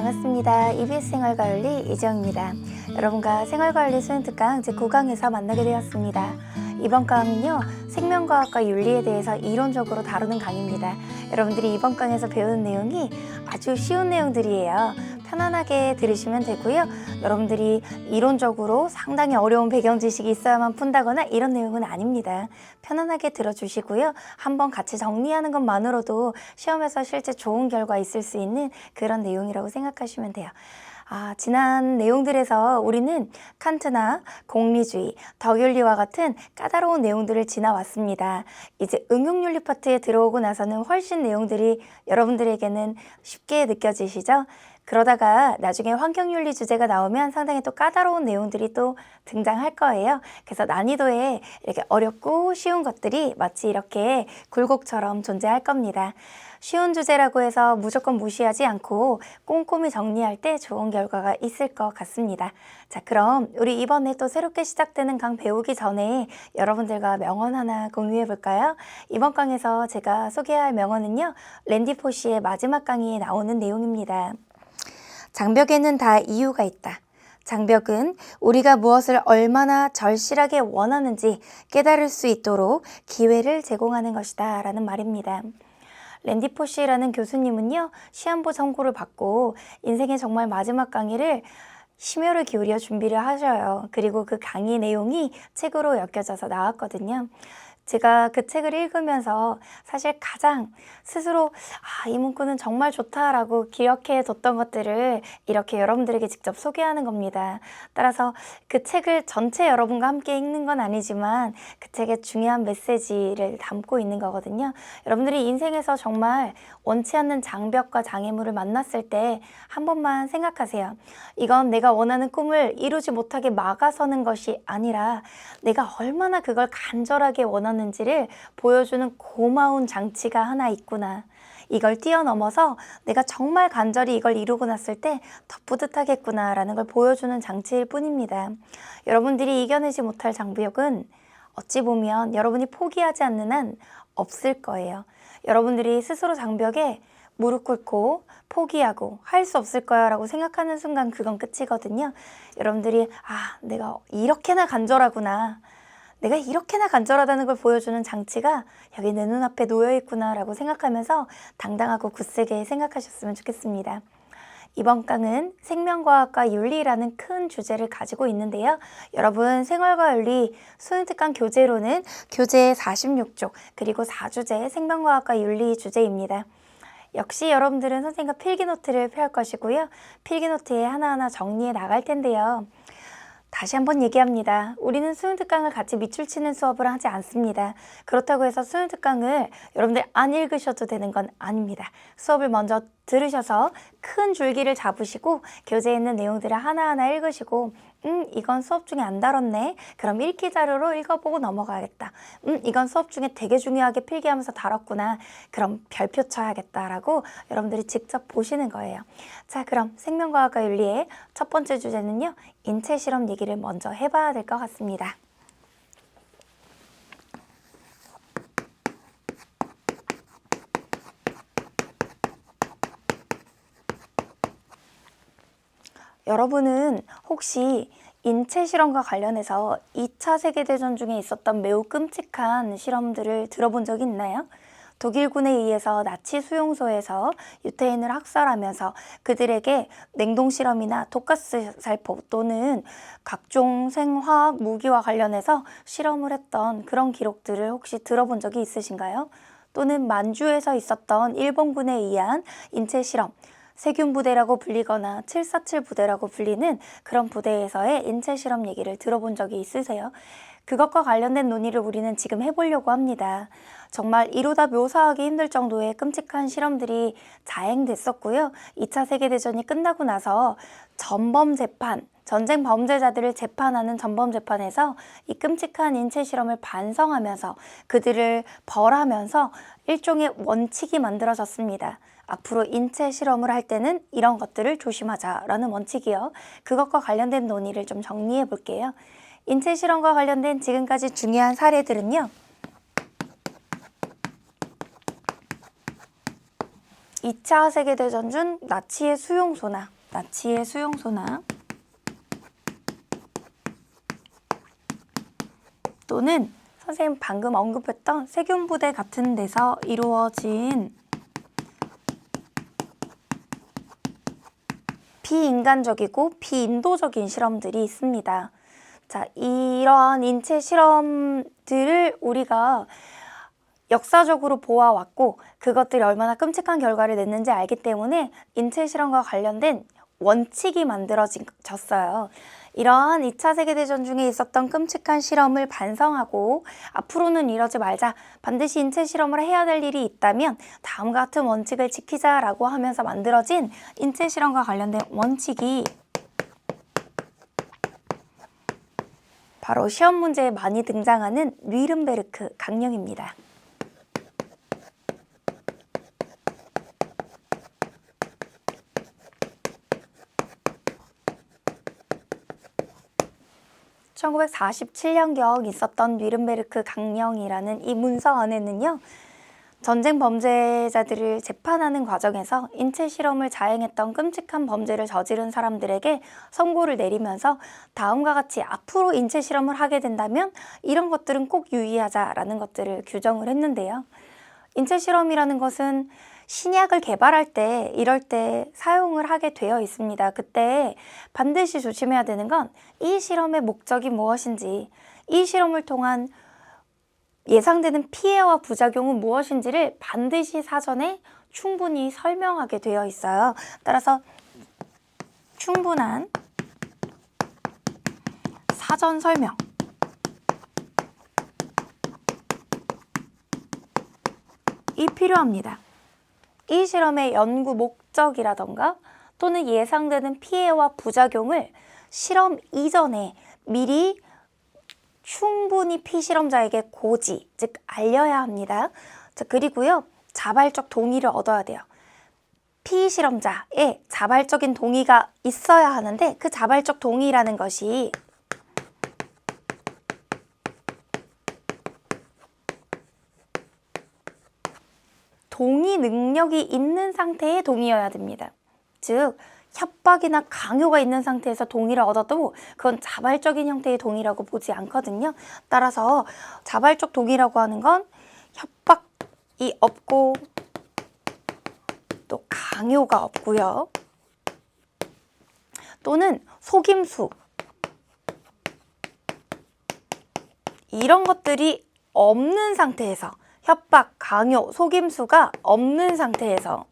반갑습니다. EBS 생활과윤리 이지영입니다. 여러분과 생활과윤리 수행특강 제9강에서 만나게 되었습니다. 이번 강은요, 생명과학과 윤리에 대해서 이론적으로 다루는 강의입니다. 여러분들이 이번 강에서 배우는 내용이 아주 쉬운 내용들이에요. 편안하게 들으시면 되고요. 여러분들이 이론적으로 상당히 어려운 배경 지식이 있어야만 푼다거나 이런 내용은 아닙니다. 편안하게 들어주시고요. 한번 같이 정리하는 것만으로도 시험에서 실제 좋은 결과 있을 수 있는 그런 내용이라고 생각하시면 돼요. 지난 내용들에서 우리는 칸트나 공리주의, 덕윤리와 같은 까다로운 내용들을 지나왔습니다. 이제 응용윤리 파트에 들어오고 나서는 훨씬 내용들이 여러분들에게는 쉽게 느껴지시죠? 그러다가 나중에 환경윤리 주제가 나오면 상당히 또 까다로운 내용들이 또 등장할 거예요. 그래서 난이도에 이렇게 어렵고 쉬운 것들이 마치 이렇게 굴곡처럼 존재할 겁니다. 쉬운 주제라고 해서 무조건 무시하지 않고 꼼꼼히 정리할 때 좋은 결과가 있을 것 같습니다. 자, 그럼 우리 이번에 또 새롭게 시작되는 강 배우기 전에 여러분들과 명언 하나 공유해 볼까요? 이번 강에서 제가 소개할 명언은요, 랜디 포시의 마지막 강의에 나오는 내용입니다. 장벽에는 다 이유가 있다. 장벽은 우리가 무엇을 얼마나 절실하게 원하는지 깨달을 수 있도록 기회를 제공하는 것이다 라는 말입니다. 랜디 포시라는 교수님은요, 시한부 선고를 받고 인생의 정말 마지막 강의를 심혈을 기울여 준비를 하셔요. 그리고 그 강의 내용이 책으로 엮여져서 나왔거든요. 제가 그 책을 읽으면서 사실 가장 스스로 이 문구는 정말 좋다라고 기억해 뒀던 것들을 이렇게 여러분들에게 직접 소개하는 겁니다. 따라서 그 책을 전체 여러분과 함께 읽는 건 아니지만 그 책의 중요한 메시지를 담고 있는 거거든요. 여러분들이 인생에서 정말 원치 않는 장벽과 장애물을 만났을 때 한 번만 생각하세요. 이건 내가 원하는 꿈을 이루지 못하게 막아서는 것이 아니라 내가 얼마나 그걸 간절하게 원하는지를 보여주는 고마운 장치가 하나 있구나. 이걸 뛰어넘어서 내가 정말 간절히 이걸 이루고 났을 때 더 뿌듯하겠구나 라는 걸 보여주는 장치일 뿐입니다. 여러분들이 이겨내지 못할 장벽은 어찌 보면 여러분이 포기하지 않는 한 없을 거예요. 여러분들이 스스로 장벽에 무릎 꿇고 포기하고 할 수 없을 거야 라고 생각하는 순간 그건 끝이거든요. 여러분들이 내가 이렇게나 간절하구나, 내가 이렇게나 간절하다는 걸 보여주는 장치가 여기 내 눈앞에 놓여있구나 라고 생각하면서 당당하고 굳세게 생각하셨으면 좋겠습니다. 이번 강은 생명과학과 윤리라는 큰 주제를 가지고 있는데요. 여러분, 생활과 윤리 수능특강 교재로는 교재 46쪽 그리고 4주제 생명과학과 윤리 주제입니다. 역시 여러분들은 선생님과 필기노트를 펼 것이고요. 필기노트에 하나하나 정리해 나갈 텐데요. 다시 한번 얘기합니다. 우리는 수능특강을 같이 밑줄 치는 수업을 하지 않습니다. 그렇다고 해서 수능특강을 여러분들 안 읽으셔도 되는 건 아닙니다. 수업을 먼저 들으셔서 큰 줄기를 잡으시고 교재에 있는 내용들을 하나하나 읽으시고 이건 수업 중에 안 다뤘네. 그럼 읽기 자료로 읽어보고 넘어가야겠다. 이건 수업 중에 되게 중요하게 필기하면서 다뤘구나. 그럼 별표 쳐야겠다라고 여러분들이 직접 보시는 거예요. 자, 그럼 생명과학과 윤리의 첫 번째 주제는요, 인체 실험 얘기를 먼저 해봐야 될 것 같습니다. 여러분은 혹시 인체 실험과 관련해서 2차 세계대전 중에 있었던 매우 끔찍한 실험들을 들어본 적이 있나요? 독일군에 의해서 나치 수용소에서 유태인을 학살하면서 그들에게 냉동 실험이나 독가스 살포 또는 각종 생화학 무기와 관련해서 실험을 했던 그런 기록들을 혹시 들어본 적이 있으신가요? 또는 만주에서 있었던 일본군에 의한 인체 실험, 세균 부대라고 불리거나 747 부대라고 불리는 그런 부대에서의 인체 실험 얘기를 들어본 적이 있으세요? 그것과 관련된 논의를 우리는 지금 해보려고 합니다. 정말 이루다 묘사하기 힘들 정도의 끔찍한 실험들이 자행됐었고요. 2차 세계대전이 끝나고 나서 전범 재판, 전쟁 범죄자들을 재판하는 전범 재판에서 이 끔찍한 인체 실험을 반성하면서 그들을 벌하면서 일종의 원칙이 만들어졌습니다. 앞으로 인체 실험을 할 때는 이런 것들을 조심하자라는 원칙이요. 그것과 관련된 논의를 좀 정리해 볼게요. 인체 실험과 관련된 지금까지 중요한 사례들은요, 2차 세계대전 중 나치의 수용소나 나치의 수용소나 또는 선생님 방금 언급했던 세균부대 같은 데서 이루어진 비인간적이고 비인도적인 실험들이 있습니다. 자, 이러한 인체 실험들을 우리가 역사적으로 보아왔고 그것들이 얼마나 끔찍한 결과를 냈는지 알기 때문에 인체 실험과 관련된 원칙이 만들어졌어요. 이러한 2차 세계대전 중에 있었던 끔찍한 실험을 반성하고 앞으로는 이러지 말자, 반드시 인체 실험을 해야 될 일이 있다면 다음과 같은 원칙을 지키자라고 하면서 만들어진 인체 실험과 관련된 원칙이 바로 시험 문제에 많이 등장하는 뉘른베르크 강령입니다. (1947년경) 있었던 뉘른베르크 강령이라는 이 문서 안에는요, 전쟁 범죄자들을 재판하는 과정에서 인체 실험을 자행했던 끔찍한 범죄를 저지른 사람들에게 선고를 내리면서 다음과 같이 앞으로 인체 실험을 하게 된다면 이런 것들은 꼭 유의하자라는 것들을 규정을 했는데요. 인체 실험이라는 것은 신약을 개발할 때 이럴 때 사용을 하게 되어 있습니다. 그때 반드시 조심해야 되는 건 이 실험의 목적이 무엇인지, 이 실험을 통한 예상되는 피해와 부작용은 무엇인지를 반드시 사전에 충분히 설명하게 되어 있어요. 따라서 충분한 사전 설명, 이 필요합니다. 이 실험의 연구 목적이라던가 또는 예상되는 피해와 부작용을 실험 이전에 미리 충분히 피실험자에게 고지, 즉 알려야 합니다. 자, 그리고요, 자발적 동의를 얻어야 돼요. 피실험자의 자발적인 동의가 있어야 하는데 그 자발적 동의라는 것이 동의 능력이 있는 상태의 동의여야 됩니다. 즉 협박이나 강요가 있는 상태에서 동의를 얻어도 그건 자발적인 형태의 동의라고 보지 않거든요. 따라서 자발적 동의라고 하는 건 협박이 없고 또 강요가 없고요. 또는 속임수, 이런 것들이 없는 상태에서, 협박, 강요, 속임수가 없는 상태에서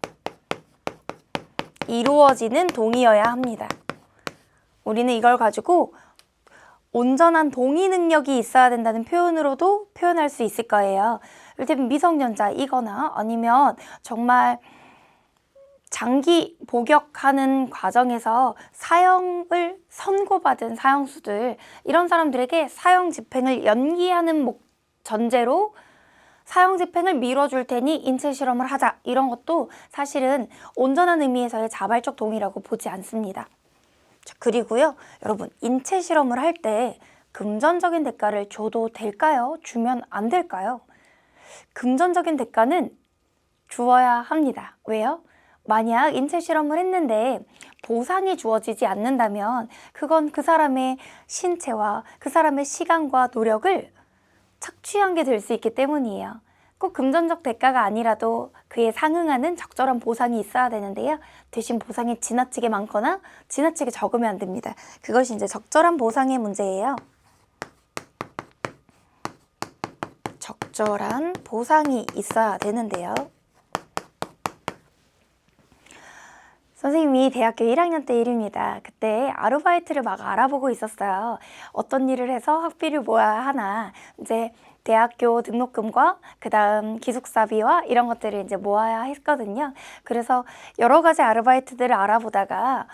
이루어지는 동의여야 합니다. 우리는 이걸 가지고 온전한 동의 능력이 있어야 된다는 표현으로도 표현할 수 있을 거예요. 이를테면 미성년자이거나 아니면 정말 장기 복역하는 과정에서 사형을 선고받은 사형수들, 이런 사람들에게 사형 집행을 연기하는 전제로 사형 집행을 미뤄줄 테니 인체 실험을 하자, 이런 것도 사실은 온전한 의미에서의 자발적 동의라고 보지 않습니다. 자, 그리고요, 여러분, 인체 실험을 할 때 금전적인 대가를 줘도 될까요? 주면 안 될까요? 금전적인 대가는 주어야 합니다. 왜요? 만약 인체 실험을 했는데 보상이 주어지지 않는다면 그건 그 사람의 신체와 그 사람의 시간과 노력을 착취한 게 될 수 있기 때문이에요. 꼭 금전적 대가가 아니라도 그에 상응하는 적절한 보상이 있어야 되는데요. 대신 보상이 지나치게 많거나 지나치게 적으면 안 됩니다. 그것이 이제 적절한 보상의 문제예요. 적절한 보상이 있어야 되는데요. 선생님이 대학교 1학년 때 일입니다. 그때 아르바이트를 막 알아보고 있었어요. 어떤 일을 해서 학비를 모아야 하나. 이제 대학교 등록금과 그 다음 기숙사비와 이런 것들을 이제 모아야 했거든요. 그래서 여러 가지 아르바이트들을 알아보다가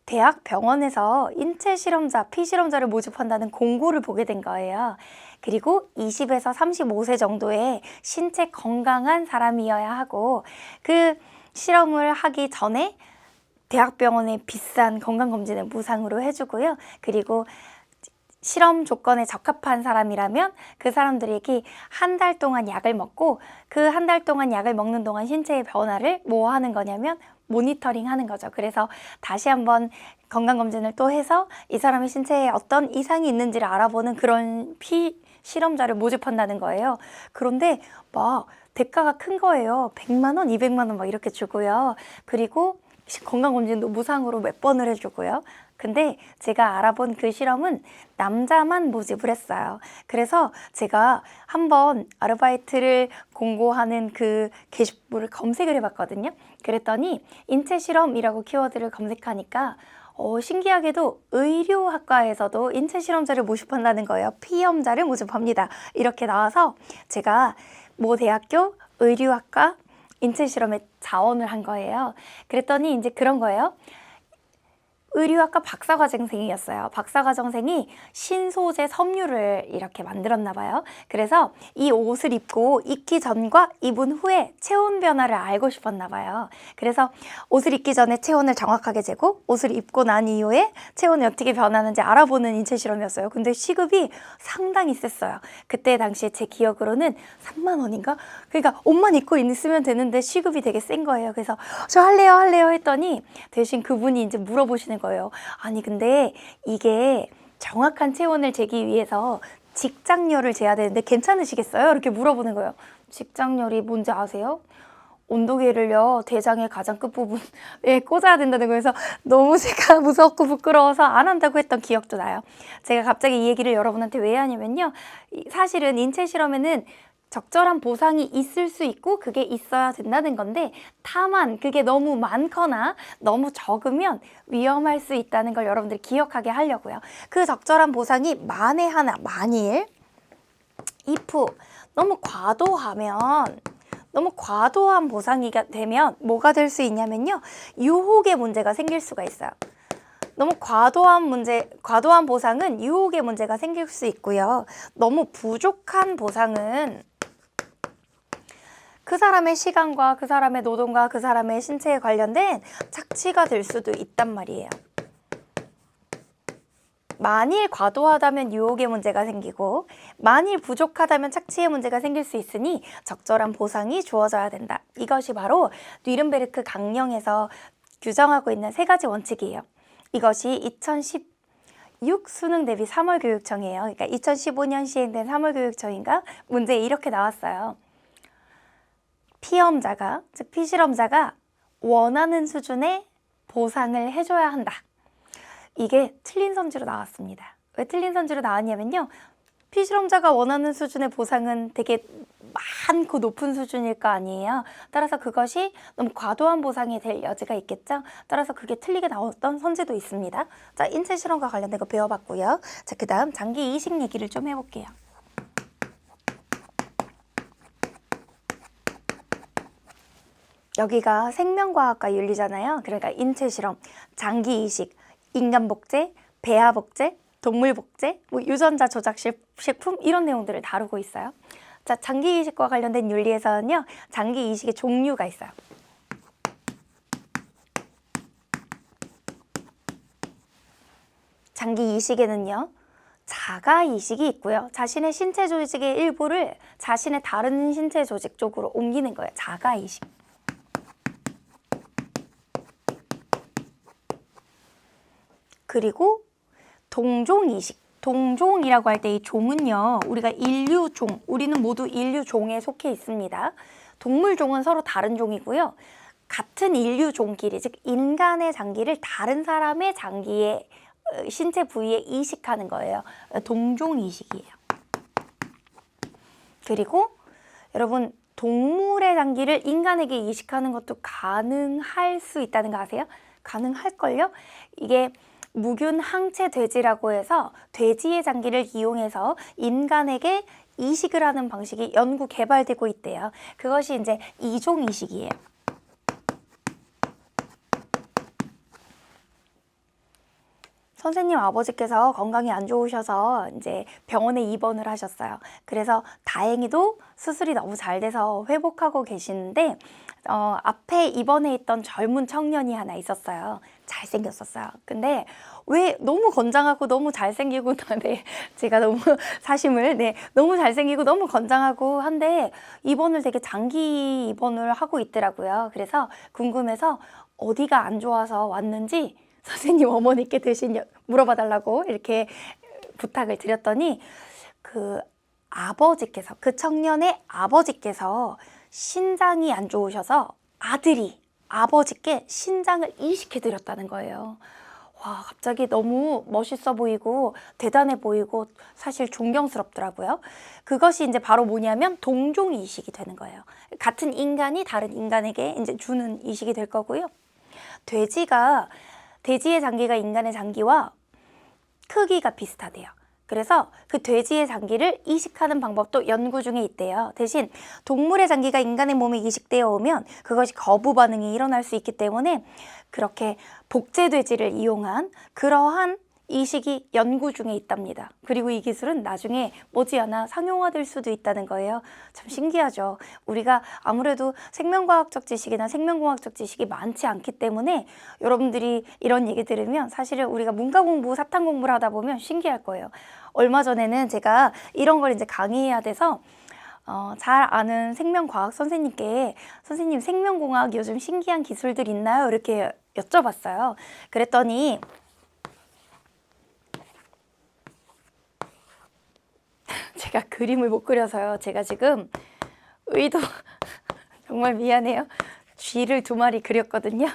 대학 병원에서 인체 실험자, 피실험자를 모집한다는 공고를 보게 된 거예요. 그리고 20에서 35세 정도의 신체 건강한 사람이어야 하고 그 실험을 하기 전에 대학병원의 비싼 건강검진을 무상으로 해주고요. 그리고 실험 조건에 적합한 사람이라면 그 사람들에게 한 달 동안 약을 먹고 그 한 달 동안 약을 먹는 동안 신체의 변화를 뭐 하는 거냐면 모니터링 하는 거죠. 그래서 다시 한번 건강검진을 또 해서 이 사람의 신체에 어떤 이상이 있는지를 알아보는 그런 실험자를 모집한다는 거예요. 그런데 막 대가가 큰 거예요. 100만 원, 200만 원 막 이렇게 주고요. 그리고 건강검진도 무상으로 몇 번을 해주고요. 근데 제가 알아본 그 실험은 남자만 모집을 했어요. 그래서 제가 한번 아르바이트를 공고하는 그 게시물을 검색을 해봤거든요. 그랬더니 인체 실험이라고 키워드를 검색하니까 신기하게도 의료학과에서도 인체 실험자를 모집한다는 거예요. 피험자를 모집합니다. 이렇게 나와서 제가 모 대학교 의료학과 인체 실험에 자원을 한 거예요. 그랬더니 이제 그런 거예요. 의료학과 박사과정생이었어요. 박사과정생이 신소재 섬유를 이렇게 만들었나 봐요. 그래서 이 옷을 입기 전과 입은 후에 체온 변화를 알고 싶었나 봐요. 그래서 옷을 입기 전에 체온을 정확하게 재고 옷을 입고 난 이후에 체온이 어떻게 변하는지 알아보는 인체 실험이었어요. 근데 시급이 상당히 셌어요. 그때 당시에 제 기억으로는 3만 원인가? 그러니까 옷만 입고 있으면 되는데 시급이 되게 센 거예요. 그래서 저 할래요 했더니 대신 그분이 이제 물어보시는 거예요. 아니 근데 이게 정확한 체온을 재기 위해서 직장열을 재야 되는데 괜찮으시겠어요? 이렇게 물어보는 거예요. 직장열이 뭔지 아세요? 온도계를요 대장의 가장 끝부분에 꽂아야 된다는 거예요. 그래서 너무 제가 무섭고 부끄러워서 안 한다고 했던 기억도 나요. 제가 갑자기 이 얘기를 여러분한테 왜 하냐면요, 사실은 인체 실험에는 적절한 보상이 있을 수 있고 그게 있어야 된다는 건데, 다만 그게 너무 많거나 너무 적으면 위험할 수 있다는 걸 여러분들이 기억하게 하려고요. 그 적절한 보상이 만에 하나, 만일 if 너무 과도한 보상이 되면 뭐가 될 수 있냐면요, 유혹의 문제가 생길 수가 있어요. 너무 과도한 보상은 유혹의 문제가 생길 수 있고요. 너무 부족한 보상은 그 사람의 시간과 그 사람의 노동과 그 사람의 신체에 관련된 착취가 될 수도 있단 말이에요. 만일 과도하다면 유혹의 문제가 생기고 만일 부족하다면 착취의 문제가 생길 수 있으니 적절한 보상이 주어져야 된다. 이것이 바로 뉘른베르크 강령에서 규정하고 있는 3가지 원칙이에요. 이것이 2016 수능 대비 3월 교육청이에요. 그러니까 2015년 시행된 3월 교육청인가 문제에 이렇게 나왔어요. 피험자가, 즉 피실험자가 원하는 수준의 보상을 해줘야 한다. 이게 틀린 선지로 나왔습니다. 왜 틀린 선지로 나왔냐면요, 피실험자가 원하는 수준의 보상은 되게 많고 높은 수준일 거 아니에요. 따라서 그것이 너무 과도한 보상이 될 여지가 있겠죠. 따라서 그게 틀리게 나왔던 선지도 있습니다. 자, 인체 실험과 관련된 거 배워봤고요. 자, 그 다음 장기 이식 얘기를 좀 해볼게요. 여기가 생명과학과 윤리잖아요. 그러니까 인체 실험, 장기 이식, 인간 복제, 배아 복제, 동물 복제, 유전자 조작 식품 이런 내용들을 다루고 있어요. 자, 장기 이식과 관련된 윤리에서는요, 장기 이식의 종류가 있어요. 장기 이식에는요, 자가 이식이 있고요. 자신의 신체 조직의 일부를 자신의 다른 신체 조직 쪽으로 옮기는 거예요. 자가 이식. 그리고 동종 이식. 동종이라고 할 때 이 종은요, 우리가 인류종, 우리는 모두 인류종에 속해 있습니다. 동물종은 서로 다른 종이고요. 같은 인류종끼리, 즉 인간의 장기를 다른 사람의 장기에, 신체 부위에 이식하는 거예요. 동종 이식이에요. 그리고 여러분, 동물의 장기를 인간에게 이식하는 것도 가능할 수 있다는 거 아세요? 가능할걸요? 이게 무균 항체 돼지라고 해서 돼지의 장기를 이용해서 인간에게 이식을 하는 방식이 연구 개발되고 있대요. 그것이 이제 이종 이식이에요. 선생님 아버지께서 건강이 안 좋으셔서 이제 병원에 입원을 하셨어요. 그래서 다행히도 수술이 너무 잘 돼서 회복하고 계시는데, 앞에 입원해 있던 젊은 청년이 하나 있었어요. 잘생겼었어요. 근데 왜 너무 건장하고 너무 잘생기고, 네, 제가 너무 사심을, 네, 너무 잘생기고 너무 건장하고 한데 입원을 되게 장기 입원을 하고 있더라고요. 그래서 궁금해서 어디가 안 좋아서 왔는지 선생님 어머니께 대신 물어봐 달라고 이렇게 부탁을 드렸더니 그 아버지께서, 그 청년의 아버지께서 신장이 안 좋으셔서 아들이 아버지께 신장을 이식해 드렸다는 거예요. 와, 갑자기 너무 멋있어 보이고 대단해 보이고 사실 존경스럽더라고요. 그것이 이제 바로 뭐냐면 동종 이식이 되는 거예요. 같은 인간이 다른 인간에게 이제 주는 이식이 될 거고요. 돼지의 장기가 인간의 장기와 크기가 비슷하대요. 그래서 그 돼지의 장기를 이식하는 방법도 연구 중에 있대요. 대신 동물의 장기가 인간의 몸에 이식되어 오면 그것이 거부 반응이 일어날 수 있기 때문에 그렇게 복제돼지를 이용한 그러한 이식이 연구 중에 있답니다. 그리고 이 기술은 나중에 머지않아 상용화될 수도 있다는 거예요. 참 신기하죠. 우리가 아무래도 생명과학적 지식이나 생명공학적 지식이 많지 않기 때문에 여러분들이 이런 얘기 들으면 사실은 우리가 문과 공부, 사탐 공부를 하다 보면 신기할 거예요. 얼마 전에는 제가 이런 걸 이제 강의해야 돼서 잘 아는 생명과학 선생님께 선생님 생명공학 요즘 신기한 기술들 있나요? 이렇게 여쭤봤어요. 그랬더니 제가 그림을 못 그려서요. 제가 지금 정말 미안해요. 쥐를 2마리 그렸거든요.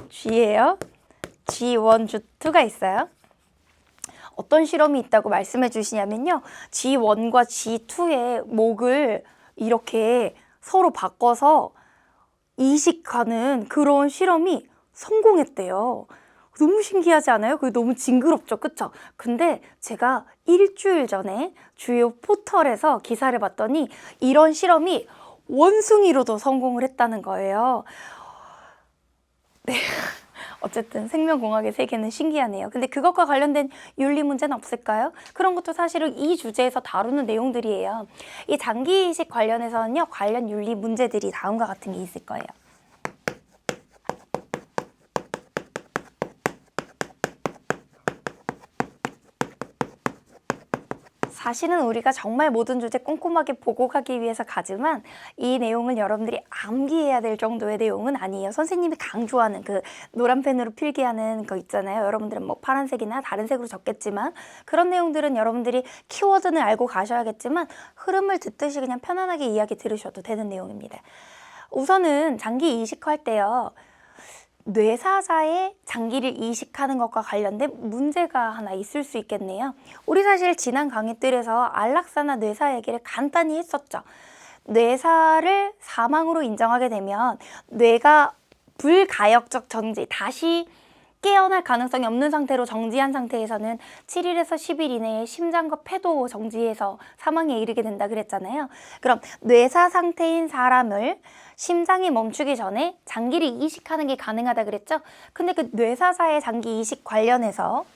쥐예요. G1, G2가 있어요. 어떤 실험이 있다고 말씀해 주시냐면요. G1과 G2의 목을 이렇게 서로 바꿔서 이식하는 그런 실험이 성공했대요. 너무 신기하지 않아요? 그게 너무 징그럽죠, 그쵸? 근데 제가 일주일 전에 주요 포털에서 기사를 봤더니 이런 실험이 원숭이로도 성공을 했다는 거예요. 네. 어쨌든 생명공학의 세계는 신기하네요. 근데 그것과 관련된 윤리 문제는 없을까요? 그런 것도 사실은 이 주제에서 다루는 내용들이에요. 이 장기 이식 관련해서는요, 관련 윤리 문제들이 다음과 같은 게 있을 거예요. 사실은 우리가 정말 모든 주제 꼼꼼하게 보고 가기 위해서 가지만 이 내용을 여러분들이 암기해야 될 정도의 내용은 아니에요. 선생님이 강조하는 그 노란 펜으로 필기하는 거 있잖아요. 여러분들은 뭐 파란색이나 다른 색으로 적겠지만 그런 내용들은 여러분들이 키워드는 알고 가셔야겠지만 흐름을 듣듯이 그냥 편안하게 이야기 들으셔도 되는 내용입니다. 우선은 장기 이식할 때요. 뇌사자의 장기를 이식하는 것과 관련된 문제가 하나 있을 수 있겠네요. 우리 사실 지난 강의들에서 안락사나 뇌사 얘기를 간단히 했었죠. 뇌사를 사망으로 인정하게 되면 뇌가 불가역적 정지, 다시 깨어날 가능성이 없는 상태로 정지한 상태에서는 7일에서 10일 이내에 심장과 폐도 정지해서 사망에 이르게 된다 그랬잖아요. 그럼 뇌사 상태인 사람을 심장이 멈추기 전에 장기를 이식하는 게 가능하다 그랬죠? 근데 그 뇌사자의 장기 이식 관련해서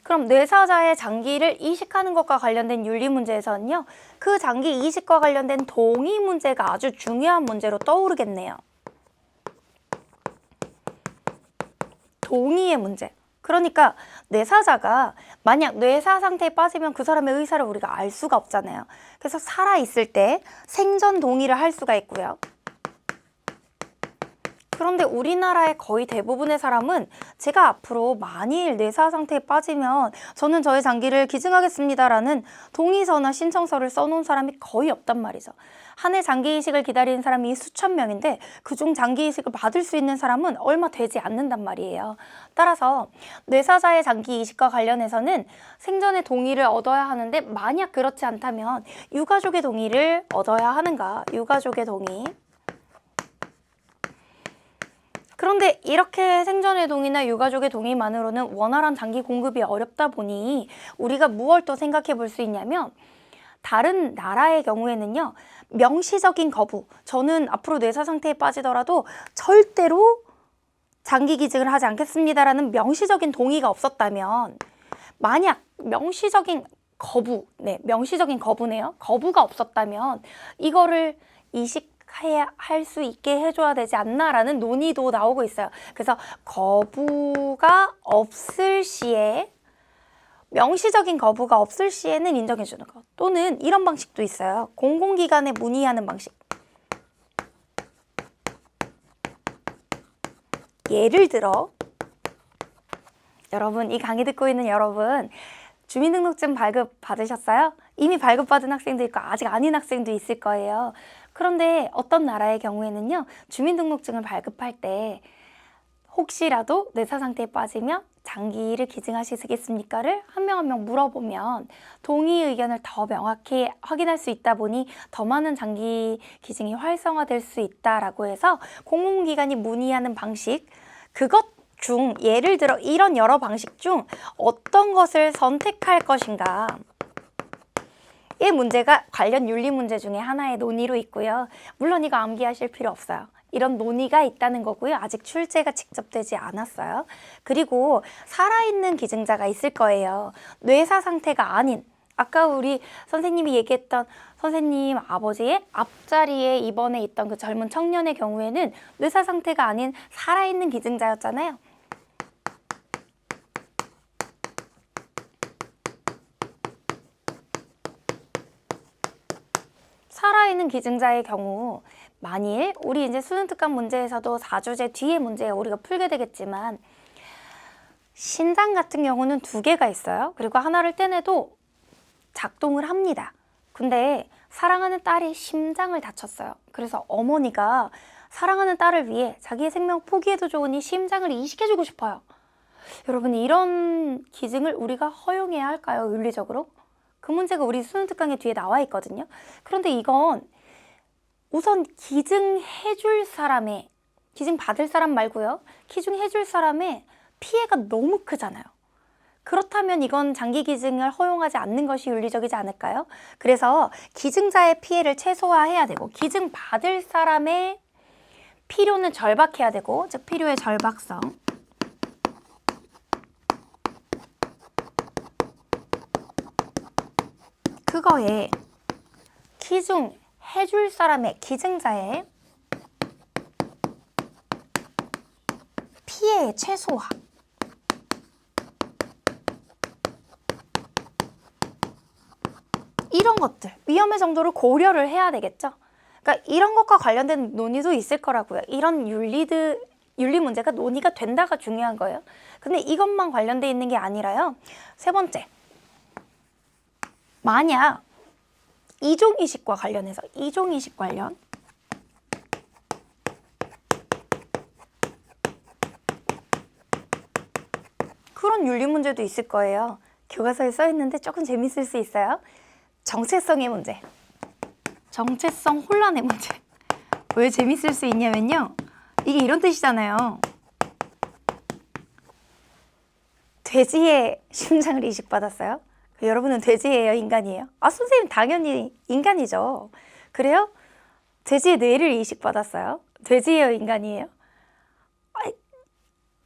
그럼 뇌사자의 장기를 이식하는 것과 관련된 윤리 문제에서는요. 그 장기 이식과 관련된 동의 문제가 아주 중요한 문제로 떠오르겠네요. 동의의 문제. 그러니까 뇌사자가 만약 뇌사 상태에 빠지면 그 사람의 의사를 우리가 알 수가 없잖아요. 그래서 살아있을 때 생전 동의를 할 수가 있고요. 그런데 우리나라의 거의 대부분의 사람은 제가 앞으로 만일 뇌사 상태에 빠지면 저는 저의 장기를 기증하겠습니다라는 동의서나 신청서를 써놓은 사람이 거의 없단 말이죠. 한 해 장기 이식을 기다리는 사람이 수천 명인데 그중 장기 이식을 받을 수 있는 사람은 얼마 되지 않는단 말이에요. 따라서 뇌사자의 장기 이식과 관련해서는 생전의 동의를 얻어야 하는데 만약 그렇지 않다면 유가족의 동의를 얻어야 하는가? 유가족의 동의. 그런데 이렇게 생전의 동의나 유가족의 동의만으로는 원활한 장기 공급이 어렵다 보니 우리가 무엇을 또 생각해 볼 수 있냐면 다른 나라의 경우에는요. 명시적인 거부, 저는 앞으로 뇌사 상태에 빠지더라도 절대로 장기 기증을 하지 않겠습니다라는 명시적인 동의가 없었다면 만약 명시적인 거부, 명시적인 거부네요. 거부가 없었다면 이거를 할 수 있게 해줘야 되지 않나라는 논의도 나오고 있어요. 그래서 거부가 없을 시에 명시적인 거부가 없을 시에는 인정해주는 것. 또는 이런 방식도 있어요. 공공기관에 문의하는 방식. 예를 들어 여러분, 이 강의 듣고 있는 여러분 주민등록증 발급 받으셨어요? 이미 발급받은 학생도 있고 아직 아닌 학생도 있을 거예요. 그런데 어떤 나라의 경우에는요, 주민등록증을 발급할 때 혹시라도 뇌사 상태에 빠지면 장기를 기증하시겠습니까를 한 명 한 명 물어보면 동의 의견을 더 명확히 확인할 수 있다 보니 더 많은 장기 기증이 활성화될 수 있다라고 해서 공공기관이 문의하는 방식, 그것 중 예를 들어 이런 여러 방식 중 어떤 것을 선택할 것인가, 이 문제가 관련 윤리 문제 중에 하나의 논의로 있고요. 물론 이거 암기하실 필요 없어요. 이런 논의가 있다는 거고요. 아직 출제가 직접 되지 않았어요. 그리고 살아있는 기증자가 있을 거예요. 뇌사 상태가 아닌, 아까 우리 선생님이 얘기했던 선생님 아버지의 앞자리에 입원해 있던 그 젊은 청년의 경우에는 뇌사 상태가 아닌 살아있는 기증자였잖아요. 살아있는 기증자의 경우 만일 우리 이제 수능특강 문제에서도 4주제 뒤에 문제 우리가 풀게 되겠지만 신장 같은 경우는 2개가 있어요. 그리고 하나를 떼내도 작동을 합니다. 근데 사랑하는 딸이 심장을 다쳤어요. 그래서 어머니가 사랑하는 딸을 위해 자기의 생명 포기해도 좋으니 심장을 이식해주고 싶어요. 여러분, 이런 기증을 우리가 허용해야 할까요? 윤리적으로? 그 문제가 우리 수능특강의 뒤에 나와 있거든요. 그런데 이건 우선 기증해줄 사람의, 기증받을 사람 말고요, 기증해줄 사람의 피해가 너무 크잖아요. 그렇다면 이건 장기 기증을 허용하지 않는 것이 윤리적이지 않을까요? 그래서 기증자의 피해를 최소화해야 되고 기증받을 사람의 필요는 절박해야 되고, 즉 필요의 절박성. 그거에 기증해줄 사람의, 기증자의 피해의 최소화. 이런 것들, 위험의 정도를 고려를 해야 되겠죠. 그러니까 이런 것과 관련된 논의도 있을 거라고요. 이런 윤리 문제가 논의가 된다가 중요한 거예요. 근데 이것만 관련돼 있는 게 아니라요. 3번째, 만약 이종이식과 관련해서, 이종이식 관련, 그런 윤리 문제도 있을 거예요. 교과서에 써 있는데 조금 재밌을 수 있어요. 정체성의 문제, 정체성 혼란의 문제. 왜 재밌을 수 있냐면요, 이게 이런 뜻이잖아요. 돼지의 심장을 이식받았어요. 여러분은 돼지예요, 인간이에요? 아, 선생님 당연히 인간이죠. 그래요? 돼지의 뇌를 이식받았어요. 돼지예요, 인간이에요?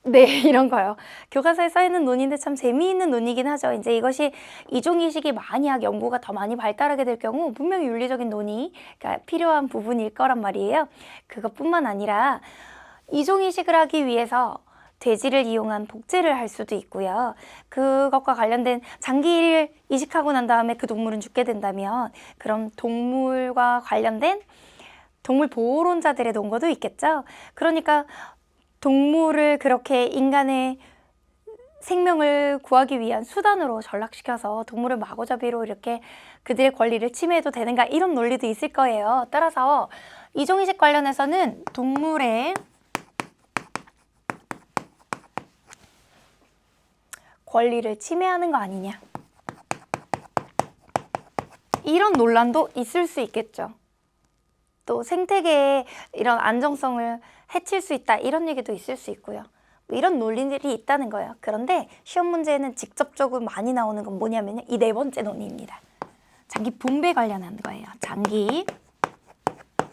네, 이런 거요. 교과서에 써있는 논의인데 참 재미있는 논의긴 하죠. 이제 이것이 이종이식이 만약 연구가 더 많이 발달하게 될 경우 분명히 윤리적인 논의가 필요한 부분일 거란 말이에요. 그것뿐만 아니라 이종이식을 하기 위해서 돼지를 이용한 복제를 할 수도 있고요. 그것과 관련된 장기를 이식하고 난 다음에 그 동물은 죽게 된다면 그럼 동물과 관련된 동물 보호론자들의 논거도 있겠죠. 그러니까 동물을 그렇게 인간의 생명을 구하기 위한 수단으로 전락시켜서 동물을 마구잡이로 이렇게 그들의 권리를 침해해도 되는가, 이런 논리도 있을 거예요. 따라서 이종이식 관련해서는 동물의 권리를 침해하는 거 아니냐, 이런 논란도 있을 수 있겠죠. 또 생태계의 이런 안정성을 해칠 수 있다, 이런 얘기도 있을 수 있고요. 이런 논리들이 있다는 거예요. 그런데 시험 문제에는 직접적으로 많이 나오는 건 뭐냐면 이 4번째 논의입니다. 장기 분배 관련한 거예요. 장기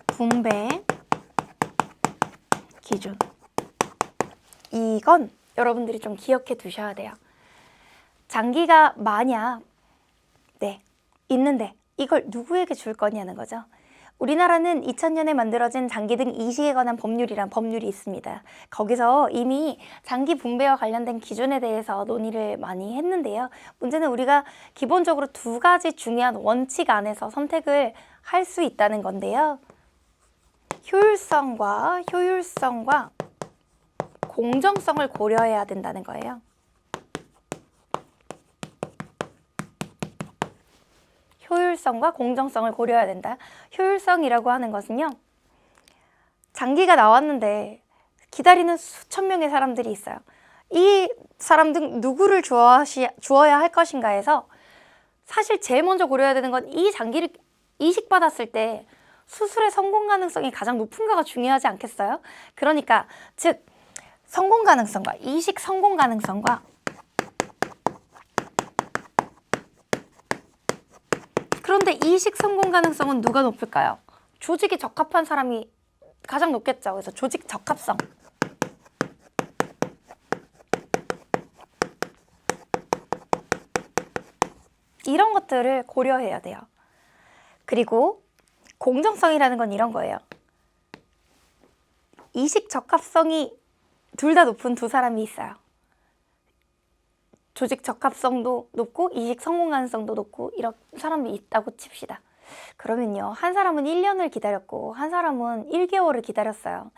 분배 기준. 이건 여러분들이 좀 기억해 두셔야 돼요. 장기가 만약 있는데 이걸 누구에게 줄 거냐는 거죠. 우리나라는 2000년에 만들어진 장기 등 이식에 관한 법률이란 법률이 있습니다. 거기서 이미 장기 분배와 관련된 기준에 대해서 논의를 많이 했는데요. 문제는 우리가 기본적으로 두 가지 중요한 원칙 안에서 선택을 할 수 있다는 건데요. 효율성과 공정성을 고려해야 된다는 거예요. 효율성과 공정성을 고려해야 된다. 효율성이라고 하는 것은요, 장기가 나왔는데 기다리는 수천 명의 사람들이 있어요. 이 사람들 누구를 주어야 할 것인가 해서 사실 제일 먼저 고려해야 되는 건 이 장기를 이식받았을 때 수술의 성공 가능성이 가장 높은가가 중요하지 않겠어요? 그러니까 즉 성공 가능성과 이식 성공 가능성과 그런데 이식 성공 가능성은 누가 높을까요? 조직이 적합한 사람이 가장 높겠죠. 그래서 조직 적합성. 이런 것들을 고려해야 돼요. 그리고 공정성이라는 건 이런 거예요. 이식 적합성이 둘 다 높은 두 사람이 있어요. 조직 적합성도 높고 이식 성공 가능성도 높고 이런 사람이 있다고 칩시다. 그러면요, 한 사람은 1년을 기다렸고 한 사람은 1개월을 기다렸어요.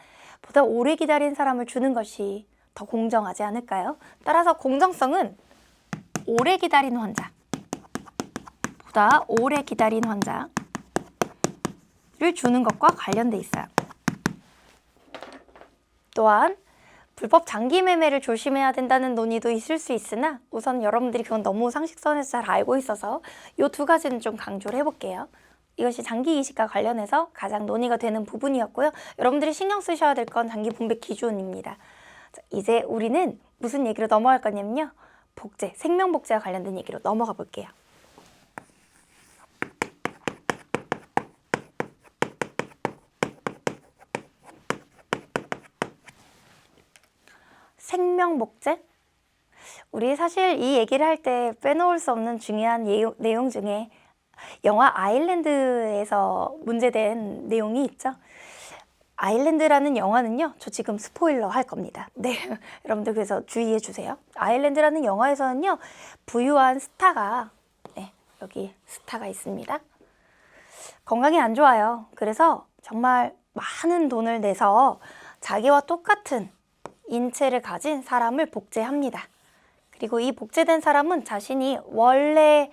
보다 오래 기다린 사람을 주는 것이 더 공정하지 않을까요? 따라서 공정성은 오래 기다린 환자보다 오래 기다린 환자를 주는 것과 관련돼 있어요. 또한 불법 장기 매매를 조심해야 된다는 논의도 있을 수 있으나 우선 여러분들이 그건 너무 상식선에서 잘 알고 있어서 이 두 가지는 좀 강조를 해볼게요. 이것이 장기 이식과 관련해서 가장 논의가 되는 부분이었고요. 여러분들이 신경 쓰셔야 될 건 장기 분배 기준입니다. 자, 이제 우리는 무슨 얘기로 넘어갈 거냐면요. 복제, 생명복제와 관련된 얘기로 넘어가 볼게요. 생명복제? 우리 사실 이 얘기를 할 때 빼놓을 수 없는 중요한 내용 중에 영화 아일랜드에서 문제된 내용이 있죠. 아일랜드라는 영화는요, 저 지금 스포일러 할 겁니다. 네, 여러분들 그래서 주의해 주세요. 아일랜드라는 영화에서는요, 부유한 스타가, 네, 여기 스타가 있습니다. 건강이 안 좋아요. 그래서 정말 많은 돈을 내서 자기와 똑같은 인체를 가진 사람을 복제합니다. 그리고 이 복제된 사람은 자신이 원래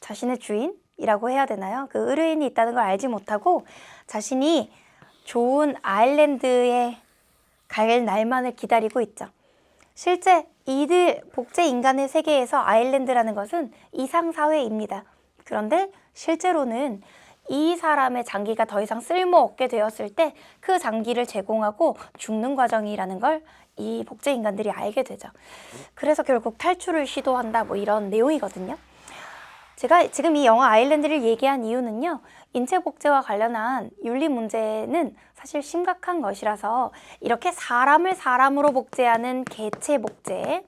자신의 주인이라고 해야 되나요? 그 의뢰인이 있다는 걸 알지 못하고 자신이 좋은 아일랜드에 갈 날만을 기다리고 있죠. 실제 이들 복제 인간의 세계에서 아일랜드라는 것은 이상사회입니다. 그런데 실제로는 이 사람의 장기가 더 이상 쓸모없게 되었을 때 그 장기를 제공하고 죽는 과정이라는 걸 이 복제 인간들이 알게 되죠. 그래서 결국 탈출을 시도한다, 뭐 이런 내용이거든요. 제가 지금 이 영화 아일랜드를 얘기한 이유는요, 인체 복제와 관련한 윤리 문제는 사실 심각한 것이라서 이렇게 사람을 사람으로 복제하는 개체 복제,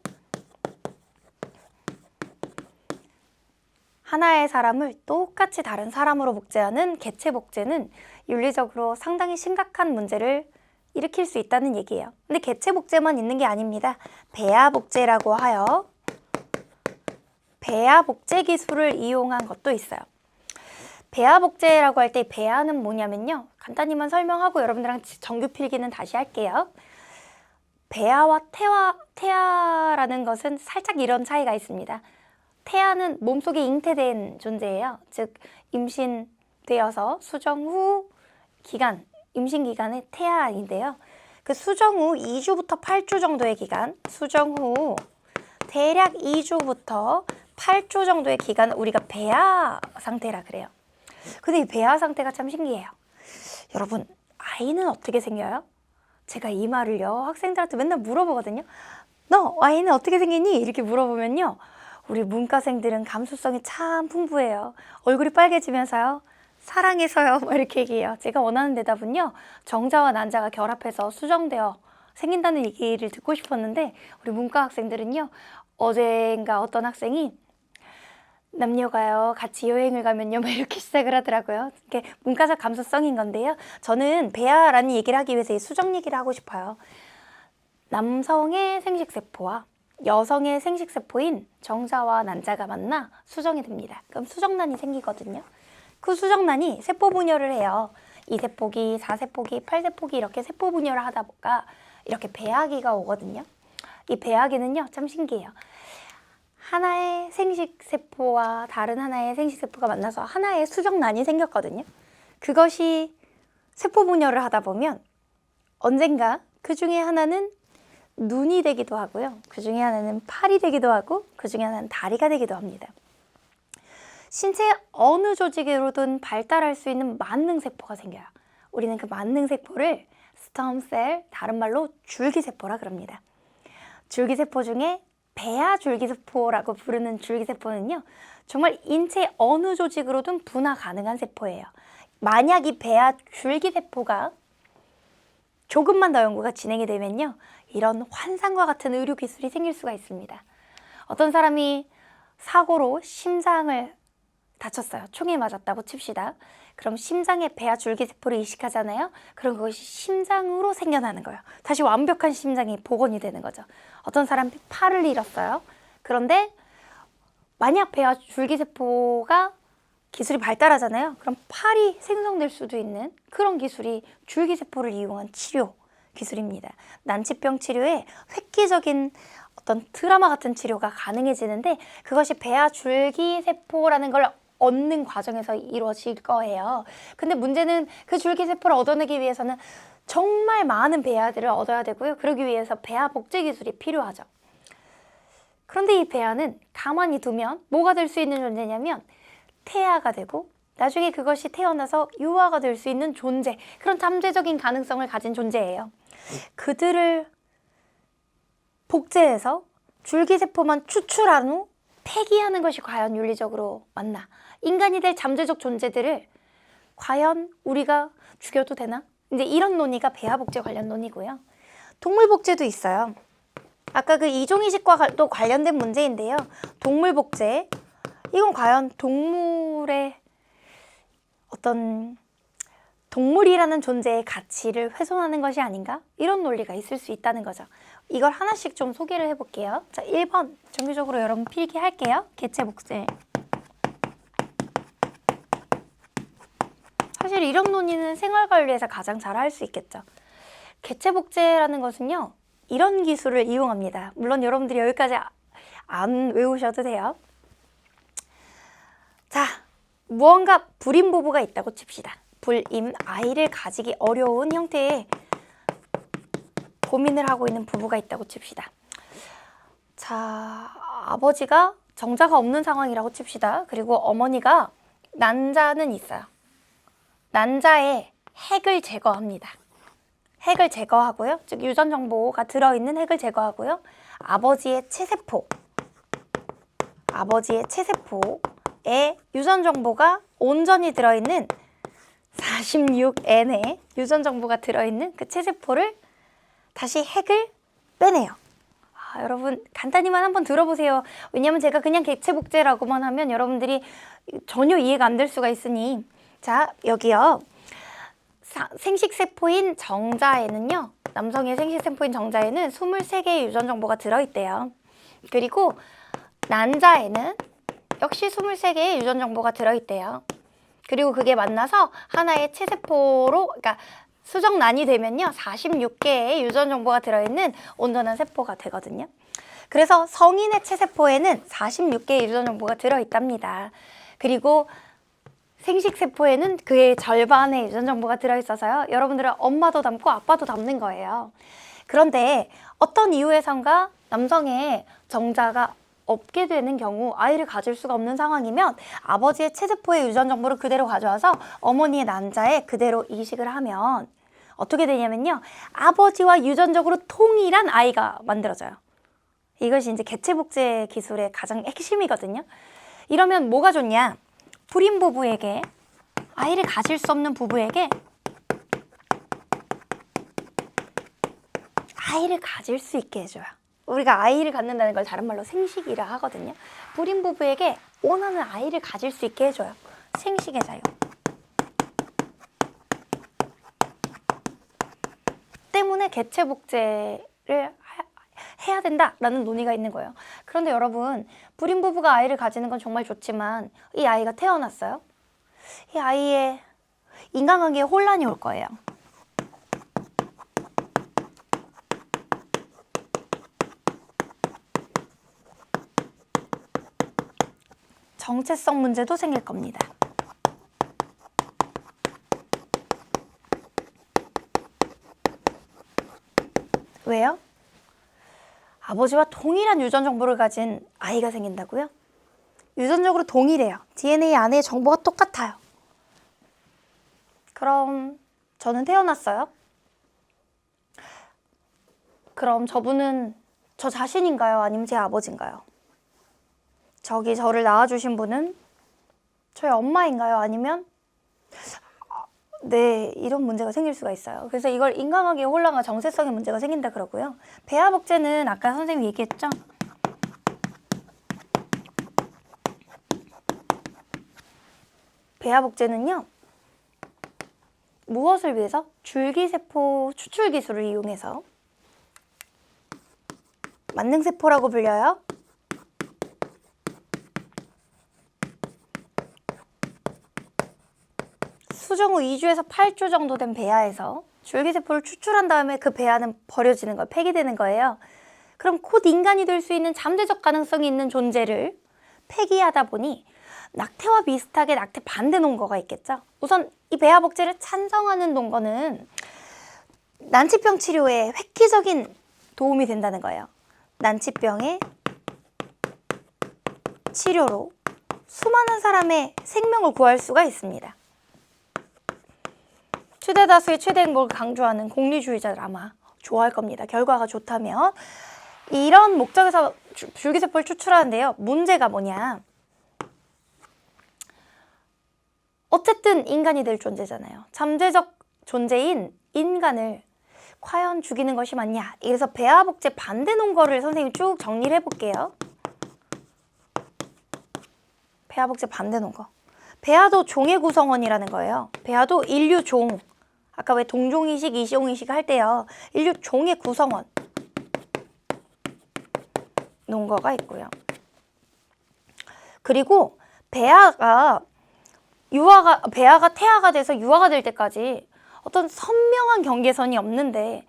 하나의 사람을 똑같이 다른 사람으로 복제하는 개체 복제는 윤리적으로 상당히 심각한 문제를 일으킬 수 있다는 얘기예요. 근데 개체 복제만 있는 게 아닙니다. 배아 복제라고 하여 배아 복제 기술을 이용한 것도 있어요. 배아 복제라고 할 때 배아는 뭐냐면요, 간단히만 설명하고 여러분들랑 정규 필기는 다시 할게요. 배아와 태아라는 것은 살짝 이런 차이가 있습니다. 태아는 몸속에 잉태된 존재예요. 즉 임신되어서 수정 후 기간, 임신 기간의 태아인데요. 그 수정 후 2주부터 8주 정도의 기간, 수정 후 대략 2주부터 8주 정도의 기간 우리가 배아 상태라 그래요. 근데 이 배아 상태가 참 신기해요. 여러분, 아이는 어떻게 생겨요? 제가 이 말을요, 학생들한테 맨날 물어보거든요. 너 아이는 어떻게 생기니? 이렇게 물어보면요, 우리 문과생들은 감수성이 참 풍부해요. 얼굴이 빨개지면서요, 사랑해서요, 뭐 이렇게 얘기해요. 제가 원하는 대답은요, 정자와 난자가 결합해서 수정되어 생긴다는 얘기를 듣고 싶었는데 우리 문과 학생들은요, 어젠가 어떤 학생이 남녀가요 같이 여행을 가면요 막 이렇게 시작을 하더라고요. 이게 문과적 감수성인 건데요. 저는 배아라는 얘기를 하기 위해서 이 수정 얘기를 하고 싶어요. 남성의 생식세포와 여성의 생식세포인 정자와 난자가 만나 수정이 됩니다. 그럼 수정란이 생기거든요. 그 수정란이 세포 분열을 해요. 2세포기, 4세포기, 8세포기 이렇게 세포 분열을 하다 보니까 이렇게 배아기가 오거든요. 이 배아기는요 참 신기해요. 하나의 생식세포와 다른 하나의 생식세포가 만나서 하나의 수정란이 생겼거든요. 그것이 세포 분열을 하다 보면 언젠가 그 중에 하나는 눈이 되기도 하고요. 그 중에 하나는 팔이 되기도 하고 그 중에 하나는 다리가 되기도 합니다. 신체 어느 조직으로든 발달할 수 있는 만능세포가 생겨요. 우리는 그 만능세포를 스톰셀, 다른 말로 줄기세포라 그럽니다. 줄기세포 중에 배아줄기세포라고 부르는 줄기세포는요. 정말 인체 어느 조직으로든 분화 가능한 세포예요. 만약 이 배아줄기세포가 조금만 더 연구가 진행이 되면요. 이런 환상과 같은 의료 기술이 생길 수가 있습니다. 어떤 사람이 사고로 심장을 다쳤어요. 총에 맞았다고 칩시다. 그럼 심장에 배아줄기세포를 이식하잖아요. 그럼 그것이 심장으로 생겨나는 거예요. 다시 완벽한 심장이 복원이 되는 거죠. 어떤 사람이 팔을 잃었어요. 그런데 만약 배아줄기세포가 기술이 발달하잖아요. 그럼 팔이 생성될 수도 있는 그런 기술이 줄기세포를 이용한 치료 기술입니다. 난치병 치료에 획기적인 어떤 드라마 같은 치료가 가능해지는데 그것이 배아줄기세포라는 걸 얻는 과정에서 이루어질 거예요. 근데 문제는 그 줄기세포를 얻어내기 위해서는 정말 많은 배아들을 얻어야 되고요. 그러기 위해서 배아 복제 기술이 필요하죠. 그런데 이 배아는 가만히 두면 뭐가 될 수 있는 존재냐면 태아가 되고 나중에 그것이 태어나서 유아가 될 수 있는 존재, 그런 잠재적인 가능성을 가진 존재예요. 그들을 복제해서 줄기세포만 추출한 후 폐기하는 것이 과연 윤리적으로 맞나? 인간이 될 잠재적 존재들을 과연 우리가 죽여도 되나? 이제 이런 논의가 배아 복제 관련 논의고요. 동물 복제도 있어요. 아까 그 이종이식과도 관련된 문제인데요. 동물 복제, 이건 과연 동물의 어떤 동물이라는 존재의 가치를 훼손하는 것이 아닌가? 이런 논리가 있을 수 있다는 거죠. 이걸 하나씩 좀 소개를 해볼게요. 자, 1번 정규적으로 여러분 필기할게요. 개체 복제. 사실 이런 논의는 생활관리에서 가장 잘 할 수 있겠죠. 개체 복제라는 것은요. 이런 기술을 이용합니다. 물론 여러분들이 여기까지 안 외우셔도 돼요. 자, 무언가 불임 부부가 있다고 칩시다. 불임, 아이를 가지기 어려운 형태의 고민을 하고 있는 부부가 있다고 칩시다. 자, 아버지가 정자가 없는 상황이라고 칩시다. 그리고 어머니가 난자는 있어요. 난자의 핵을 제거합니다. 핵을 제거하고요. 즉 유전 정보가 들어있는 핵을 제거하고요. 아버지의 체세포에 유전 정보가 온전히 들어있는 46N의 유전 정보가 들어있는 그 체세포를 다시 핵을 빼내요. 여러분 간단히만 한번 들어보세요. 왜냐하면 제가 그냥 개체 복제라고만 하면 여러분들이 전혀 이해가 안 될 수가 있으니. 자, 여기요. 생식세포인 정자에는요. 남성의 생식세포인 정자에는 23개의 유전 정보가 들어있대요. 그리고 난자에는 역시 23개의 유전 정보가 들어있대요. 그리고 그게 만나서 하나의 체세포로, 그러니까 수정란이 되면요 46개의 유전 정보가 들어있는 온전한 세포가 되거든요. 그래서 성인의 체세포에는 46개의 유전 정보가 들어있답니다. 그리고 생식세포에는 그의 절반의 유전 정보가 들어있어서요. 여러분들은 엄마도 닮고 아빠도 닮는 거예요. 그런데 어떤 이유에선가 남성의 정자가 없게 되는 경우 아이를 가질 수가 없는 상황이면 아버지의 체세포의 유전 정보를 그대로 가져와서 어머니의 난자에 그대로 이식을 하면 어떻게 되냐면요. 아버지와 유전적으로 동일한 아이가 만들어져요. 이것이 이제 개체 복제 기술의 가장 핵심이거든요. 이러면 뭐가 좋냐? 불임 부부에게, 아이를 가질 수 없는 부부에게 아이를 가질 수 있게 해줘요. 우리가 아이를 갖는다는 걸 다른 말로 생식이라 하거든요. 불임 부부에게 원하는 아이를 가질 수 있게 해줘요. 생식의 자유. 때문에 개체복제를 해야 된다라는 논의가 있는 거예요. 그런데 여러분, 불임 부부가 아이를 가지는 건 정말 좋지만 이 아이가 태어났어요. 이 아이의 인간관계에 혼란이 올 거예요. 정체성 문제도 생길 겁니다. 왜요? 아버지와 동일한 유전 정보를 가진 아이가 생긴다고요? 유전적으로 동일해요. DNA 안에 정보가 똑같아요. 그럼 저는 태어났어요? 그럼 저분은 저 자신인가요? 아니면 제 아버지인가요? 저기 저를 낳아주신 분은 저희 엄마인가요? 아니면 네, 이런 문제가 생길 수가 있어요. 그래서 이걸 인간관계의 혼란과 정체성의 문제가 생긴다 그러고요. 배아복제는 아까 선생님이 얘기했죠? 배아복제는요, 무엇을 위해서? 줄기세포 추출 기술을 이용해서 만능세포라고 불려요. 수정 후 2주에서 8주 정도 된 배아에서 줄기세포를 추출한 다음에 그 배아는 버려지는 거예요. 폐기되는 거예요. 그럼 곧 인간이 될 수 있는 잠재적 가능성이 있는 존재를 폐기하다 보니 낙태와 비슷하게 낙태 반대 논거가 있겠죠. 우선 이 배아복제를 찬성하는 논거는 난치병 치료에 획기적인 도움이 된다는 거예요. 난치병의 치료로 수많은 사람의 생명을 구할 수가 있습니다. 최대 다수의 최대 행복을 강조하는 공리주의자들 아마 좋아할 겁니다. 결과가 좋다면. 이런 목적에서 줄기세포를 추출하는데요. 문제가 뭐냐. 어쨌든 인간이 될 존재잖아요. 잠재적 존재인 인간을 과연 죽이는 것이 맞냐. 그래서 배아복제 반대 논거를 선생님이 쭉 정리를 해볼게요. 배아복제 반대 논거. 배아도 종의 구성원이라는 거예요. 배아도 인류 종. 아까 왜 동종이식, 이종이식 할 때요. 인류 종의 구성원. 논거가 있고요. 그리고 배아가 태아가 돼서 유아가 될 때까지 어떤 선명한 경계선이 없는데,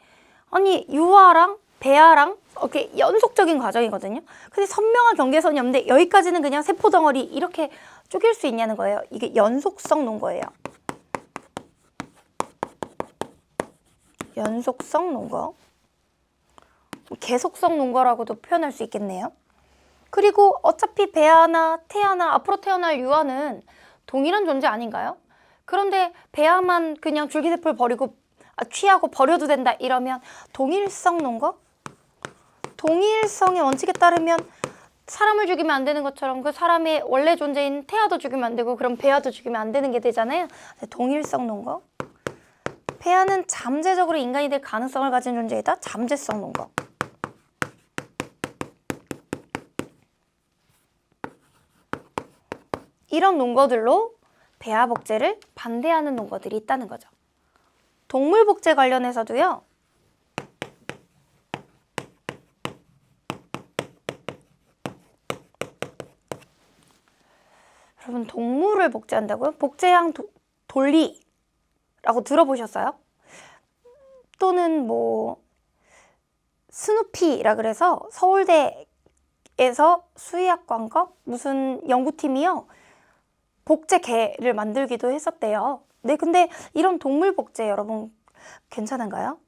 아니 유아랑 배아랑 이렇게 연속적인 과정이거든요. 근데 선명한 경계선이 없는데 여기까지는 그냥 세포덩어리 이렇게 쪼갤 수 있냐는 거예요. 이게 연속성 논거예요. 연속성 논거. 계속성 논거라고도 표현할 수 있겠네요. 그리고 어차피 배아나 태아나 앞으로 태어날 유아는 동일한 존재 아닌가요? 그런데 배아만 그냥 줄기세포를 취하고 버려도 된다 이러면 동일성 논거? 동일성의 원칙에 따르면 사람을 죽이면 안 되는 것처럼 그 사람의 원래 존재인 태아도 죽이면 안 되고 그럼 배아도 죽이면 안 되는 게 되잖아요. 동일성 논거. 배아는 잠재적으로 인간이 될 가능성을 가진 존재이다. 잠재성 논거. 이런 논거들로 배아복제를 반대하는 논거들이 있다는 거죠. 동물복제 관련해서도요. 여러분 동물을 복제한다고요? 복제양 돌리라고 들어보셨어요? 또는 뭐 스누피라 그래서 서울대에서 수의학과인가 무슨 연구팀이요. 복제개를 만들기도 했었대요. 네, 근데 이런 동물 복제 여러분 괜찮은가요?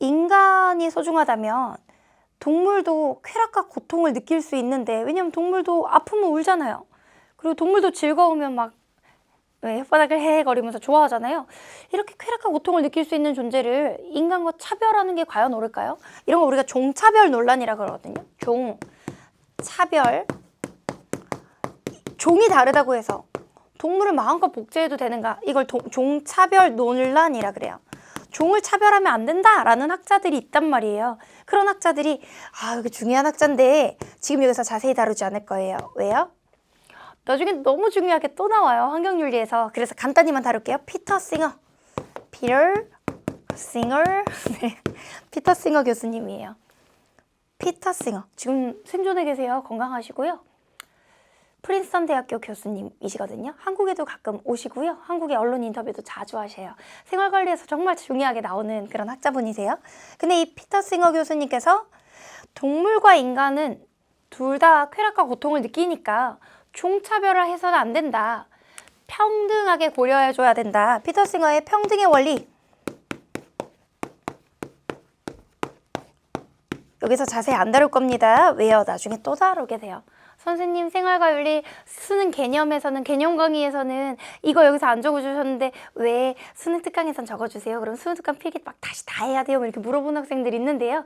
인간이 소중하다면 동물도 쾌락과 고통을 느낄 수 있는데, 왜냐면 동물도 아프면 울잖아요. 그리고 동물도 즐거우면 막 혓바닥을 헤헤거리면서 좋아하잖아요. 이렇게 쾌락과 고통을 느낄 수 있는 존재를 인간과 차별하는 게 과연 옳을까요? 이런 거 우리가 종차별 논란이라 그러거든요. 종차별. 종이 다르다고 해서 동물을 마음껏 복제해도 되는가? 이걸 종차별 논란이라 그래요. 종을 차별하면 안 된다라는 학자들이 있단 말이에요. 그런 학자들이 이게 중요한 학자인데 지금 여기서 자세히 다루지 않을 거예요. 왜요? 나중에 너무 중요하게 또 나와요. 환경윤리에서. 그래서 간단히만 다룰게요. 피터 싱어. 네. 피터 싱어 교수님이에요. 피터 싱어. 지금 생존해 계세요. 건강하시고요. 프린스턴 대학교 교수님이시거든요. 한국에도 가끔 오시고요. 한국의 언론 인터뷰도 자주 하셔요. 생활관리에서 정말 중요하게 나오는 그런 학자분이세요. 근데 이 피터 싱어 교수님께서 동물과 인간은 둘 다 쾌락과 고통을 느끼니까 종차별을 해서는 안 된다. 평등하게 고려해줘야 된다. 피터 싱어의 평등의 원리. 여기서 자세히 안 다룰 겁니다. 왜요? 나중에 또 다루게 돼요. 선생님 생활과 윤리 수능 개념에서는 개념 강의에서는 이거 여기서 안 적어주셨는데 왜 수능 특강에선 적어주세요? 그럼 수능 특강 필기 막 다시 다 해야 돼요? 이렇게 물어보는 학생들이 있는데요.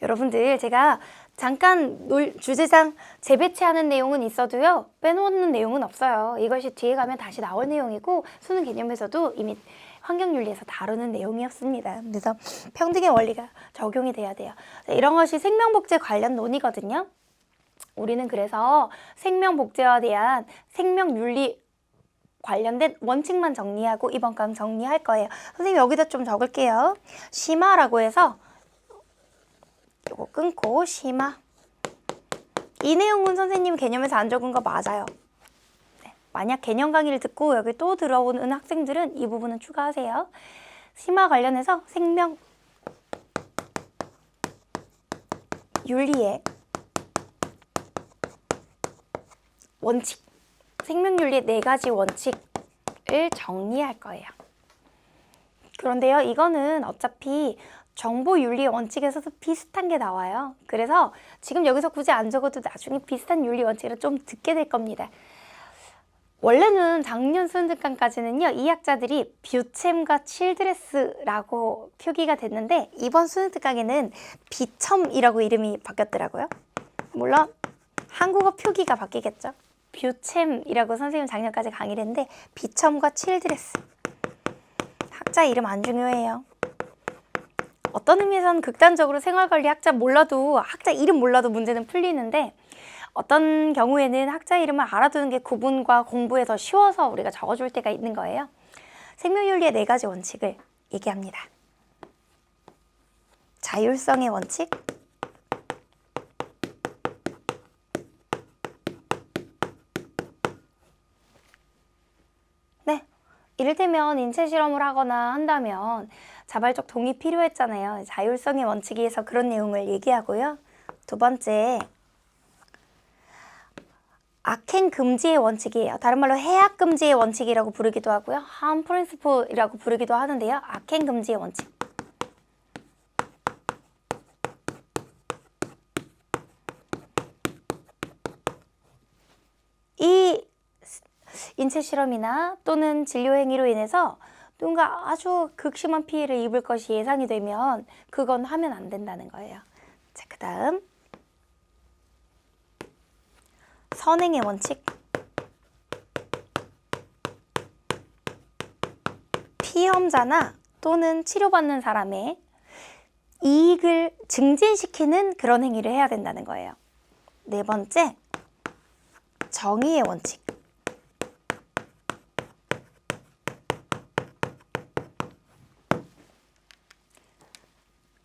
여러분들 제가 잠깐 주제상 재배치하는 내용은 있어도요. 빼놓는 내용은 없어요. 이것이 뒤에 가면 다시 나올 내용이고 수능 개념에서도 이미 환경윤리에서 다루는 내용이었습니다. 그래서 평등의 원리가 적용이 돼야 돼요. 이런 것이 생명복제 관련 논의거든요. 우리는 그래서 생명복제에 대한 생명윤리 관련된 원칙만 정리하고 이번 강 정리할 거예요. 선생님 여기다 좀 적을게요. 심화라고 해서 요거 끊고 심화. 이 내용은 선생님 개념에서 안 적은 거 맞아요. 네. 만약 개념 강의를 듣고 여기 또 들어오는 학생들은 이 부분은 추가하세요. 심화 관련해서 생명 윤리의 원칙, 생명윤리의 4가지 원칙을 정리할 거예요. 그런데요, 이거는 어차피 정보윤리 원칙에서도 비슷한 게 나와요. 그래서 지금 여기서 굳이 안 적어도 나중에 비슷한 윤리 원칙을 좀 듣게 될 겁니다. 원래는 작년 수능 특강까지는요, 이 학자들이 뷰챔과 칠드레스라고 표기가 됐는데 이번 수능 특강에는 비첨이라고 이름이 바뀌었더라고요. 물론 한국어 표기가 바뀌겠죠. 뷰챔이라고 선생님 작년까지 강의를 했는데 비첨과 칠드레스. 학자 이름 안 중요해요. 어떤 의미에서는 극단적으로 생활관리 학자 몰라도 학자 이름 몰라도 문제는 풀리는데 어떤 경우에는 학자 이름을 알아두는 게 구분과 공부에 더 쉬워서 우리가 적어줄 때가 있는 거예요. 생명윤리의 4가지 원칙을 얘기합니다. 자율성의 원칙, 이를테면 인체 실험을 하거나 한다면 자발적 동의 필요했잖아요. 자율성의 원칙에서 그런 내용을 얘기하고요. 2번째, 악행 금지의 원칙이에요. 다른 말로 해악 금지의 원칙이라고 부르기도 하고요. harm principle이라고 부르기도 하는데요. 악행 금지의 원칙. 이 인체 실험이나 또는 진료 행위로 인해서 누군가 아주 극심한 피해를 입을 것이 예상이 되면 그건 하면 안 된다는 거예요. 자, 그 다음 선행의 원칙. 피험자나 또는 치료받는 사람의 이익을 증진시키는 그런 행위를 해야 된다는 거예요. 4번째, 정의의 원칙.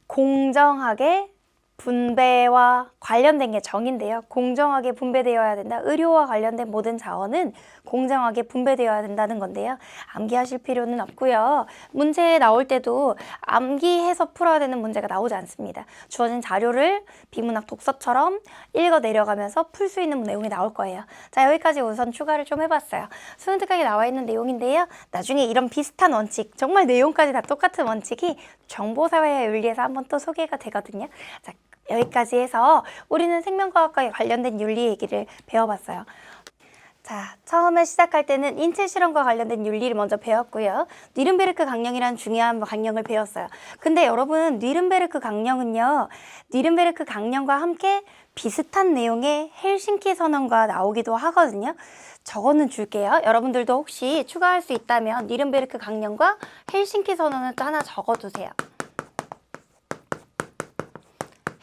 공정하게 분배와 관련된 게 정의인데요. 공정하게 분배되어야 된다. 의료와 관련된 모든 자원은 공정하게 분배되어야 된다는 건데요. 암기하실 필요는 없고요. 문제 나올 때도 암기해서 풀어야 되는 문제가 나오지 않습니다. 주어진 자료를 비문학 독서처럼 읽어 내려가면서 풀 수 있는 내용이 나올 거예요. 자, 여기까지 우선 추가를 좀 해봤어요. 수능 특강에 나와 있는 내용인데요. 나중에 이런 비슷한 원칙, 정말 내용까지 다 똑같은 원칙이 정보사회와 윤리에서 한번 또 소개가 되거든요. 자, 여기까지 해서 우리는 생명과학과 관련된 윤리 얘기를 배워봤어요. 자, 처음에 시작할 때는 인체 실험과 관련된 윤리를 먼저 배웠고요. 뉘른베르크 강령이라는 중요한 강령을 배웠어요. 근데 여러분, 뉘른베르크 강령은요, 뉘른베르크 강령과 함께 비슷한 내용의 헬싱키 선언과 나오기도 하거든요. 저거는 줄게요. 여러분들도 혹시 추가할 수 있다면 뉘른베르크 강령과 헬싱키 선언을 또 하나 적어두세요.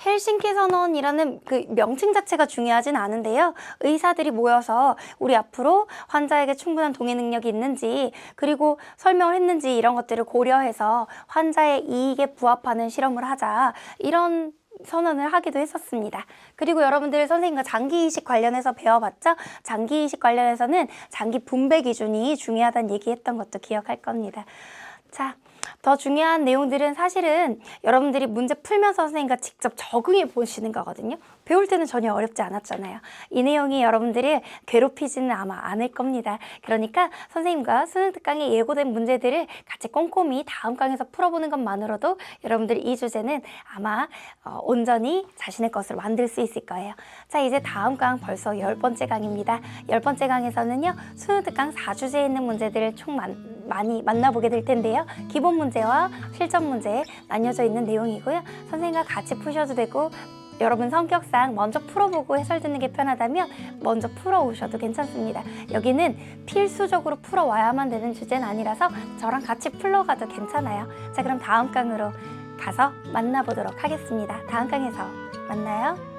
헬싱키 선언이라는 그 명칭 자체가 중요하진 않은데요. 의사들이 모여서 우리 앞으로 환자에게 충분한 동의 능력이 있는지, 그리고 설명을 했는지 이런 것들을 고려해서 환자의 이익에 부합하는 실험을 하자, 이런 선언을 하기도 했었습니다. 그리고 여러분들 선생님과 장기 이식 관련해서 배워봤죠? 장기 이식 관련해서는 장기 분배 기준이 중요하다는 얘기했던 것도 기억할 겁니다. 자, 더 중요한 내용들은 사실은 여러분들이 문제 풀면서 선생님과 직접 적응해 보시는 거거든요. 배울 때는 전혀 어렵지 않았잖아요. 이 내용이 여러분들을 괴롭히지는 아마 않을 겁니다. 그러니까 선생님과 수능 특강에 예고된 문제들을 같이 꼼꼼히 다음 강에서 풀어보는 것만으로도 여러분들 이 주제는 아마 온전히 자신의 것으로 만들 수 있을 거예요. 자, 이제 다음 강 벌써 10번째 강입니다. 10번째 강에서는요, 수능 특강 4주제에 있는 문제들을 총 많이 만나보게 될 텐데요. 기본 문제와 실전 문제 나뉘어져 있는 내용이고요. 선생님과 같이 푸셔도 되고, 여러분 성격상 먼저 풀어보고 해설 듣는 게 편하다면 먼저 풀어오셔도 괜찮습니다. 여기는 필수적으로 풀어와야만 되는 주제는 아니라서 저랑 같이 풀러가도 괜찮아요. 자, 그럼 다음 강으로 가서 만나보도록 하겠습니다. 다음 강에서 만나요.